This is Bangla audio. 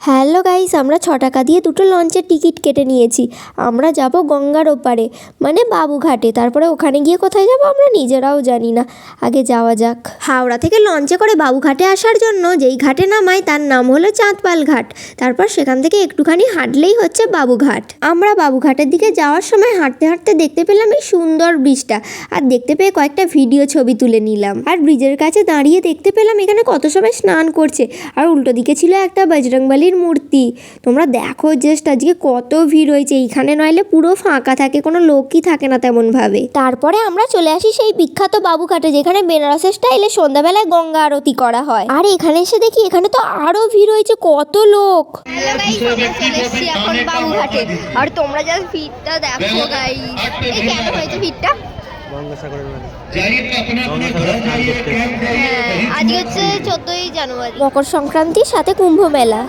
হ্যালো গাইস, আমরা 6 টাকা দিয়ে দুটো লঞ্চের টিকিট কেটে নিয়েছি। আমরা যাব গঙ্গার ওপারে, মানে বাবুঘাটে। তারপরে ওখানে গিয়ে কোথায় যাব আমরা নিজেরাও জানি না। আগে যাওয়া যাক। হাওড়া থেকে লঞ্চে করে বাবুঘাটে আসার জন্য যেই ঘাটে নামায় তার নাম হলো চাঁদপাল ঘাট। তারপর সেখান থেকে একটুখানি হাঁটলেই হচ্ছে বাবুঘাট। আমরা বাবুঘাটের দিকে যাওয়ার সময় হাঁটতে হাঁটতে দেখতে পেলাম এই সুন্দর ব্রিজটা, আর দেখতে পেয়ে কয়েকটা ভিডিও ছবি তুলে নিলাম। আর ব্রিজের কাছে দাঁড়িয়ে দেখতে পেলাম এখানে কত সবাই স্নান করছে, আর উল্টো দিকে ছিল একটা বজরংবলীর মূর্তি। তোমরা দেখো জাস্ট আজকে কত ভিড় হয়েছে এইখানে, নইলে পুরো ফাঁকা থাকে, কোনো লোকই থাকে না তেমন ভাবে। তারপরে আমরা চলে আসি সেই বিখ্যাত বাবুঘাটে, যেখানে বেনারসের স্টাইলে সন্ধ্যাবেলায় গঙ্গা আরতি করা হয়। আর এখানে এসে দেখি এখানে তো আরো ভিড় হয়েছে, কত লোক। হ্যালো গাইস, আমরা চলে এসেছি এখন বাবুঘাটে, আর তোমরা জাস্ট ভিড়টা দেখো গাইস। এই কেন হয়েছে ভিড়টা? আজকে হচ্ছে 14ই জানুয়ারি, মকর সংক্রান্তির সাথে কুম্ভ মেলা।